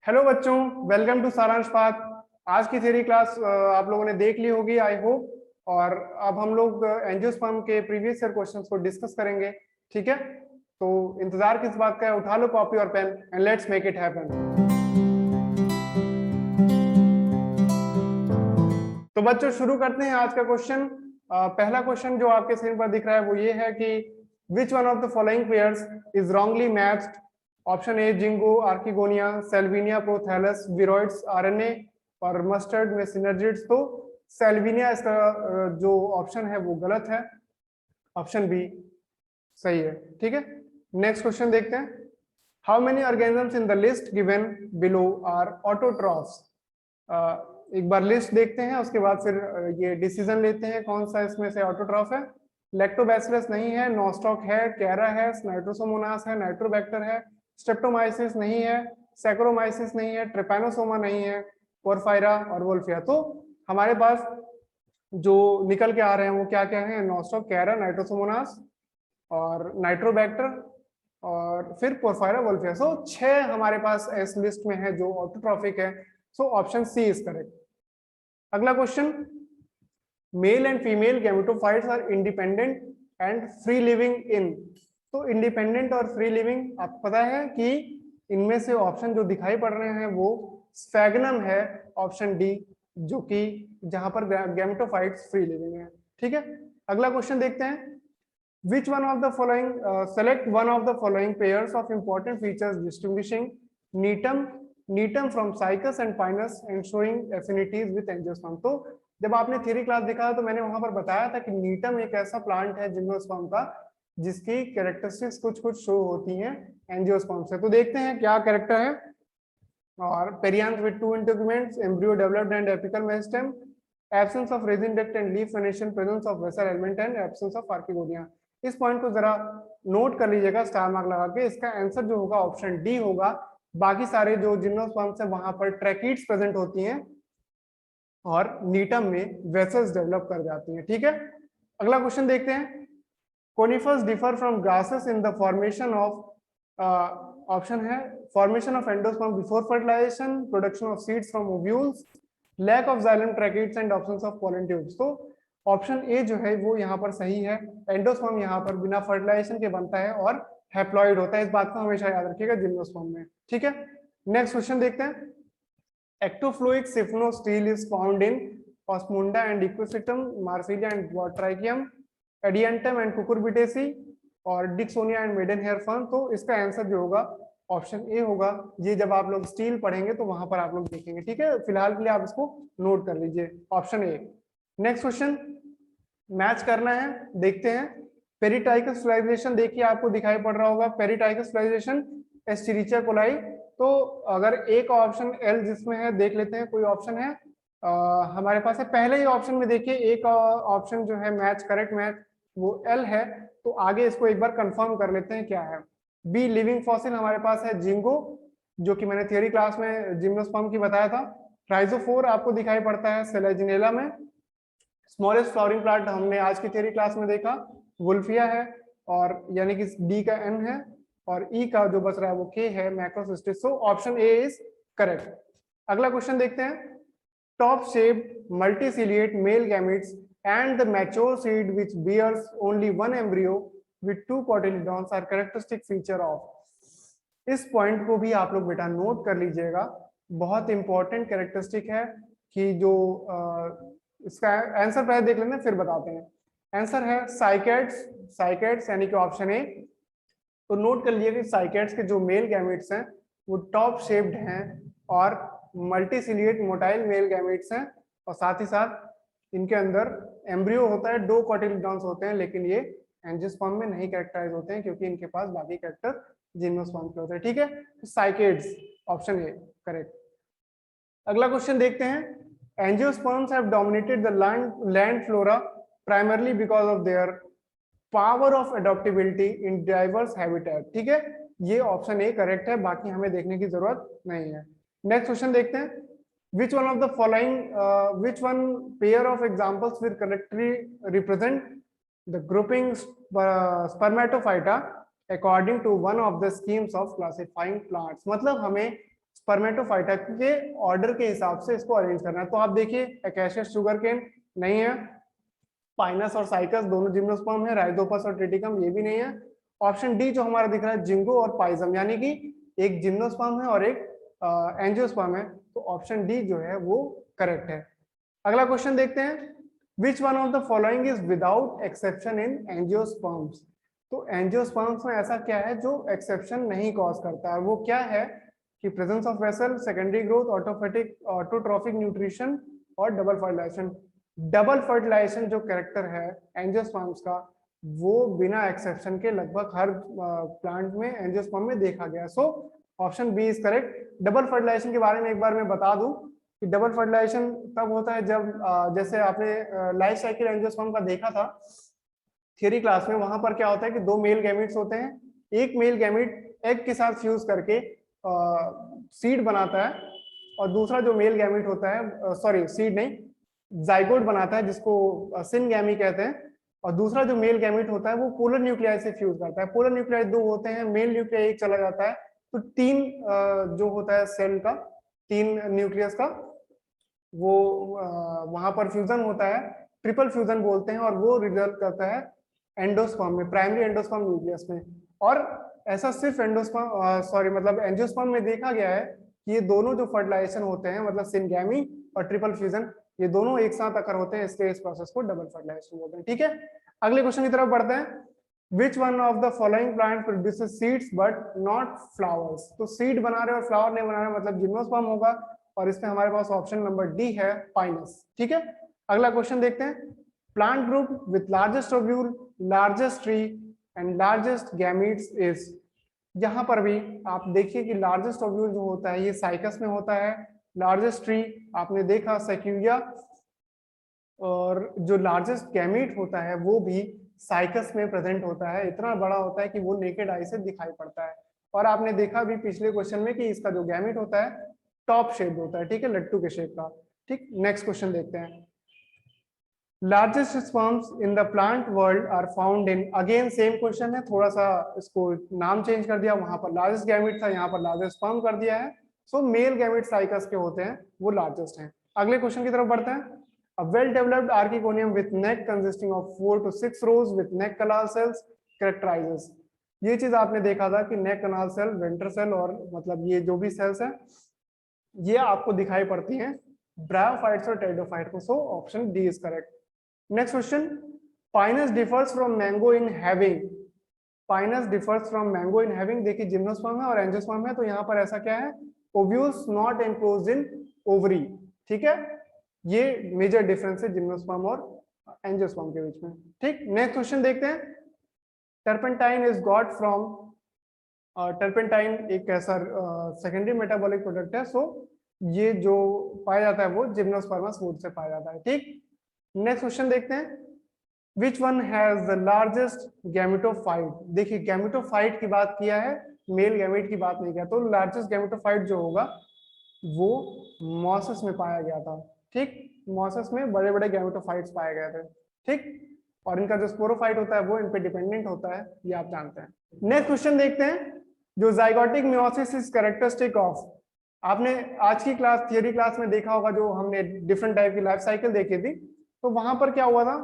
Hello बच्चों, welcome to सारांश पाठ। आज की थ्योरी क्लास आप लोगों ने देख ली होगी आई होप। और अब हम लोग एंजियोस्पर्म के प्रीवियस ईयर क्वेश्चंस को डिस्कस करेंगे। ठीक है, तो इंतजार किस बात का है, उठा लो कॉपी और pen and let's make it happen. तो बच्चों शुरू करते हैं आज का क्वेश्चन। पहला क्वेश्चन जो आपके स्क्रीन पर दिख रहा है वो ये है कि which one of the following pairs is wrongly matched. Option A ginkgo archegonia, Salvinia prothallus, viroids RNA और मस्टर्ड में सिनर्जिड्स। तो सेल्विनिया इसका जो ऑप्शन है वो गलत है, ऑप्शन बी सही है। ठीक है, नेक्स्ट क्वेश्चन देखते हैं। How many organisms in the list given below are autotrophs. एक बार लिस्ट देखते हैं, उसके बाद फिर ये डिसीजन लेते हैं कौन सा इसमें से ऑटोट्रॉफ है। लैक्टोबैसिलस नहीं है, नोस्टॉक है, कैरा है, नाइट्रोसोमोनास है, नाइट्रोबैक्टर है, स्ट्रेप्टोमाइसिस नहीं है, सैक्रोमाइसिस नहीं है, ट्रिपैनोसोमा नहीं है, पोरफायरा और वोल्फिया। तो हमारे पास जो निकल के आ रहे हैं वो क्या क्या है, नोस्टॉक, कैरा, नाइट्रोसोमोनास और नाइट्रोबैक्टर और फिर पोरफायरा, वोल्फिया। सो 6 हमारे पास इस लिस्ट में है जो ऑटोट्रॉफिक है। So option C is correct. अगला question, male and female gametophytes are independent and free living in. तो इंडिपेंडेंट और फ्री लिविंग आपको पता है कि इनमें से ऑप्शन जो दिखाई पड़ रहे हैं वो स्फैग्नम है, ऑप्शन डी, जो कि जहां पर गैमेटोफाइट्स फ्री लिविंग है। ठीक है, अगला क्वेश्चन देखते हैं। Which one of the following select one of the following pairs of important features distinguishing netum from cycas and pinus and showing affinities with angiosperm। तो जब आपने थ्योरी क्लास देखा तो मैंने वहां पर बताया था कि नीटम एक ऐसा प्लांट है जिम्नोस्पर्म का जिसकी कैरेक्टरिस्टिक्स कुछ कुछ शो होती हैं एंजियोस्पर्म से। तो देखते हैं क्या कैरेक्टर है। और perianth with 2 integuments, embryo developed and apical meristem, absence of resin duct and leaf venation, presence of vessel element and absence of archegonia. इस पॉइंट को जरा नोट कर लीजिएगा स्टार मार्क लगा के। इसका आंसर जो होगा ऑप्शन डी होगा। बाकी सारे जो जिम्नोस्पर्म्स है वहां पर ट्रैकीड्स प्रेजेंट होती हैं और नीटम में वेसल्स डेवलप कर जाती हैं। ठीक है, अगला क्वेश्चन देखते हैं। Conifers differ from grasses in the formation of, option है formation of endosperm before fertilisation, production of seeds from ovules, lack of xylem tracheids and options of pollen tubes. तो ऑप्शन ए जो है वो यहाँ पर सही है। एंडोस्पर्म यहाँ पर बिना फर्टिलाइजेशन के बनता है और हैप्लॉइड होता है। इस बात को हमेशा याद रखिएगा जिम्नोस्पर्म में। ठीक है, नेक्स्ट क्वेश्चन देखते हैं। Ectophloic siphonostele is found in Osmunda and Equisetum, Marsilea and Botrychium, Adiantum and Cucurbitaceae और Dicksonia and maiden hair fern. तो इसका आंसर जो होगा ऑप्शन ए होगा। ये जब आप लोग स्टील पढ़ेंगे तो वहां पर आप लोग देखेंगे। ठीक है, फिलहाल के लिए आप इसको नोट कर लीजिए, option A. Next question match करना है, देखते हैं। पेरिटाइकस फ्लैजिलेशन देखिए आपको दिखाई पड़ रहा होगा, पेरिटाइकस फ्लैजिलेशन एस्चेरिचिया कोलाई। तो अगर एक ऑप्शन एल जिसमें है देख लेते हैं, कोई ऑप्शन है हमारे पास है पहले ही ऑप्शन में। देखिए एक ऑप्शन जो है मैच, करेक्ट मैच वो एल है। तो आगे इसको एक बार कंफर्म कर लेते हैं क्या है। बी लिविंग फॉसिल हमारे पास है जिंगो, जो कि मैंने थियरी क्लास में जिम्नोस्पर्म की बताया था। ट्राइजोफोर आपको दिखाई पड़ता है सेलेजिनेला में। स्मॉलेस्ट फ्लावरिंग प्लांट हमने आज की थियरी क्लास में देखा, वुल्फिया है, और यानी कि डी का एन है और ई का जो बच रहा है वो के है, Macrocystis. So option A is correct. अगला क्वेश्चन देखते हैं। Top shaped multiciliate male gametes and the mature seed which bears only one embryo with 2 cotyledons are characteristic feature of। इस पॉइंट को भी आप लोग बेटा नोट कर लीजिएगा, बहुत इंपॉर्टेंट कैरेक्टरिस्टिक है कि जो इसका आंसर पहले देख लेते हैं फिर बताते हैं। आंसर है साइकेड्स, साइकेड्स यानी कि ऑप्शन ए। तो नोट कर लीजिए कि साइकेड्स के जो मेल गैमेट्स हैं वो टॉप शेप्ड हैं और मल्टीसिलिएट मोटाइल मेल गैमेट्स हैं, और साथ ही साथ इनके अंदर एम्ब्रियो होता है, 2 कॉटिलेडॉन्स होते हैं, लेकिन ये एंजियोस्पर्म में नहीं कैरेक्टराइज होते हैं क्योंकि इनके पास बाकी कैरेक्टर जिम्नोस्पर्म के होते हैं। ठीक है, साइकेड्स ऑप्शन ए करेक्ट। अगला क्वेश्चन देखते हैं। Angiosperms have dominated the land flora primarily because of their power of adaptability in diverse habitat. ठीक है, ये ऑप्शन ए करेक्ट है, बाकी हमें देखने की जरूरत नहीं है। नेक्स्ट क्वेश्चन देखते हैं। Which one of the following, which one pair of examples will correctly represent the grouping spermatophyta according to one of the schemes of classifying plants। मतलब हमें स्पर्मेटोफाइटा के ऑर्डर के हिसाब से इसको अरेंज करना है। तो आप देखिए एकेशियस शुगरकेन नहीं है, पाइनस और साइकस दोनों जिम्नोस्पर्म है, राइजोपस और ट्रिटिकम ये भी नहीं है। ऑप्शन डी जो हमारा दिख रहा है जिंगो और पाइजम, यानी कि एक जिम्नोस्पर्म है और एक एंजियोस्पर्म है, तो ऑप्शन डी जो है वो करेक्ट है। अगला क्वेश्चन देखते हैं, which one of the following is without exception in angiosperms. तो एंजियोस्पर्म्स में ऐसा क्या है जो एक्सेप्शन नहीं कॉज करता है, वो क्या है कि presence of vessel, secondary growth, autophagic autotrophic nutrition और डबल फर्टिलाइजेशन। डबल फर्टिलाइजेशन जो कैरेक्टर है एंजियोस्पर्म्स का, वो बिना एक्सेप्शन के लगभग हर प्लांट में एंजियोस्पर्म में देखा गया। So option B is correct. Double fertilization के बारे में एक बार मैं बता दूं कि डबल फर्टिलाइजेशन तब होता है जब जैसे आपने लाइफ साइकिल एंजियोस्पर्म का देखा था थियरी क्लास में, वहां पर क्या होता है कि दो मेल गैमेट्स होते हैं, एक मेल गैमेट एग के साथ फ्यूज करके सीड बनाता है और दूसरा जो मेल गैमेट होता है, सॉरी सीड नहीं, जाइगोट बनाता है जिसको सिनगैमी कहते हैं, और दूसरा जो मेल गैमेट होता है वो पोलर न्यूक्लियाई से फ्यूज करता है। पोलर न्यूक्लियाई दो होते हैं, मेल न्यूक्लियाई एक चला जाता है, तो तीन जो होता है सेल का, तीन न्यूक्लियस का, वो वहां पर फ्यूजन होता है, ट्रिपल फ्यूजन बोलते हैं, और वो रिजल्ट करता है एंडोस्पर्म में, प्राइमरी एंडोस्पर्म न्यूक्लियस में। और ऐसा सिर्फ एंडोस्पर्म सॉरी मतलब एंजियोस्पर्म में देखा गया है कि ये दोनों जो फर्टिलाइजेशन होते हैं, मतलब सिनगैमी और ट्रिपल फ्यूजन, ये दोनों एक साथ अकर होते हैं, इसलिए इस प्रोसेस को डबल फर्टिलाइजेशन बोलते हैं। ठीक है, अगले क्वेश्चन की तरफ बढ़ते हैं। Which one of the following plant produces seeds but not flowers? तो सीड बना रहे और फ्लावर नहीं बना रहे, मतलब जिम्नोस्पर्म होगा, और इसमें हमारे पास ऑप्शन नंबर डी है पाइनस। ठीक है, अगला क्वेश्चन देखते हैं। Plant group with largest ovule, largest tree and largest gametes is. यहाँ पर भी आप देखिए कि लार्जेस्ट ओव्यूल जो होता है ये साइकस में होता है, लार्जेस्ट ट्री आपने देखा सेक्यूरिया, और जो लार्जेस्ट गैमीट होता है वो भी साइकस में प्रेजेंट होता है, इतना बड़ा होता है कि वो नेकेड आई से दिखाई पड़ता है। और आपने देखा भी पिछले क्वेश्चन में कि इसका जो गैमीट होता है टॉप शेप होता है, ठीक है, लट्टू के शेप का। ठीक, नेक्स्ट क्वेश्चन देखते हैं। Largest sperms in the plant world are found in, again same question है, थोड़ा सा इसको नाम चेंज कर दिया, वहां पर लार्जेस्ट गैमीट था, यहाँ पर लार्जेस्ट स्पर्म कर दिया है। सो मेल गैमीट साइकस के होते हैं, वो लार्जेस्ट हैं। अगले क्वेश्चन की तरफ बढ़ते हैं। A well-developed archegonium with neck consisting of 4 to 6 rows with neck canal cells characterizes। ये चीज आपने देखा था कि नेक कनाल सेल, वेंटर सेल, और मतलब ये जो भी सेल्स हैं ये आपको दिखाई पड़ती हैं ब्रायोफाइट्स और टेरिडोफाइट्स में। So option D is correct. Next question, Pinus differs from mango in having. Pinus differs from mango in having, देखिए जिम्नोस्पर्म है और एंजियोस्पर्म है, तो यहाँ पर ऐसा क्या है, ovules not enclosed in ovary. ठीक है, ये मेजर डिफरेंस है जिम्नोस्पर्म और एंजियोस्पर्म के बीच में। ठीक, नेक्स्ट क्वेश्चन देखते हैं। Turpentine is got from, turpentine एक ऐसा सेकेंडरी मेटाबॉलिक प्रोडक्ट है, सो ये जो पाया जाता है वो जिम्नोस्पर्मस वुड से पाया जाता है। ठीक, नेक्स्ट क्वेश्चन देखते हैं। Which one has the largest gametophyte. देखिए गैमेटोफाइट की बात किया है, मेल गैमेट की बात नहीं किया, तो लार्जेस्ट गैमेटोफाइट जो होगा वो मॉसस में पाया गया था। ठीक, मॉसस में बड़े बड़े गैमेटोफाइट्स पाए गए थे। ठीक, और इनका जो स्पोरोफाइट होता है वो इन पे डिपेंडेंट होता है, ये आप जानते हैं। नेक्स्ट क्वेश्चन देखते हैं। जो zygotic meiosis is characteristic of, आपने आज की क्लास थियरी क्लास में देखा होगा, जो हमने डिफरेंट टाइप की लाइफ साइकिल देखी थी, तो वहां पर क्या हुआ था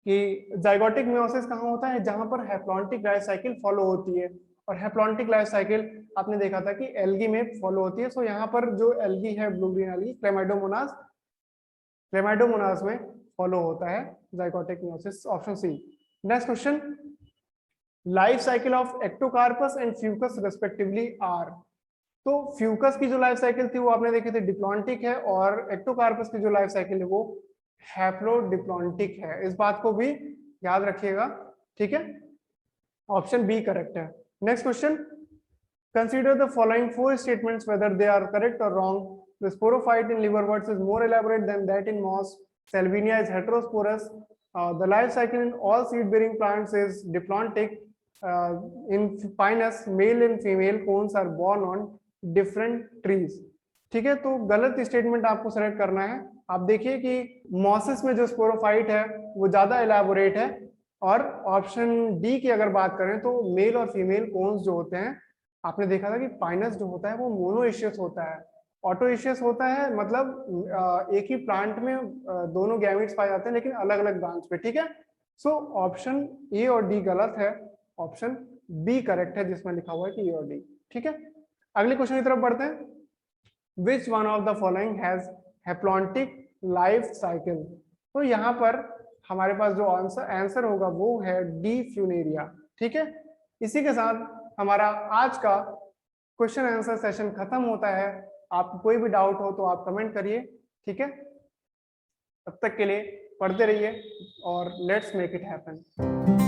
कि जाइगोटिक मियोसिस कहाँ होता है, जहां पर हैप्लॉन्टिक लाइफ साइकिल फॉलो होती है, और हैप्लॉन्टिक लाइफ साइकिल आपने देखा था कि एल्गी में फॉलो होती है। सो यहाँ पर जो एल्गी है, blue green algae, Chlamydomonas, Chlamydomonas में फॉलो होता है zygotic meiosis, option C. Next question, life cycle of Ectocarpus and Fucus respectively are. तो फ्यूकस की जो लाइफ साइकिल थी वो आपने देखी थी डिप्लॉन्टिक है, और एक्टोकार्पस की जो लाइफ साइकिल है वो हैप्लोडिप्लॉन्टिक है, इस बात को भी याद रखिएगा। ठीक है, ऑप्शन बी करेक्ट है। Next question, consider the following 4 statements whether they are correct or wrong. The sporophyte in liverworts is more elaborate than that in moss. Salvinia is heterosporous. The life cycle in all seed-bearing plants is diplontic. In pinus, male and female cones are born on different trees. ठीक है, तो गलत statement आपको select करना है। आप देखिए कि मॉसिस में जो स्पोरोफाइट है वो ज्यादा एलाबोरेट है, और ऑप्शन डी की अगर बात करें तो मेल और फीमेल कोन्स जो होते हैं आपने देखा था कि पाइनस जो होता है वो मोनोइशियस होता है, ऑटोइशियस होता है मतलब एक ही प्लांट में दोनों गैमेट्स पाए जाते हैं लेकिन अलग अलग ब्रांच पे, ठीक है। सो ऑप्शन ए और डी गलत है, ऑप्शन बी करेक्ट है जिसमें लिखा हुआ है कि ए और डी, ठीक है। अगले क्वेश्चन की तरफ बढ़ते हैं। Which one of the following has haplontic life cycle. तो यहाँ पर हमारे पास जो आंसर होगा वो है डी फ्यूनेरिया, ठीक है। इसी के साथ हमारा आज का क्वेश्चन आंसर सेशन खत्म होता है। आपको कोई भी डाउट हो तो आप कमेंट करिए, ठीक है। तब तक के लिए पढ़ते रहिए और लेट्स मेक इट हैपन।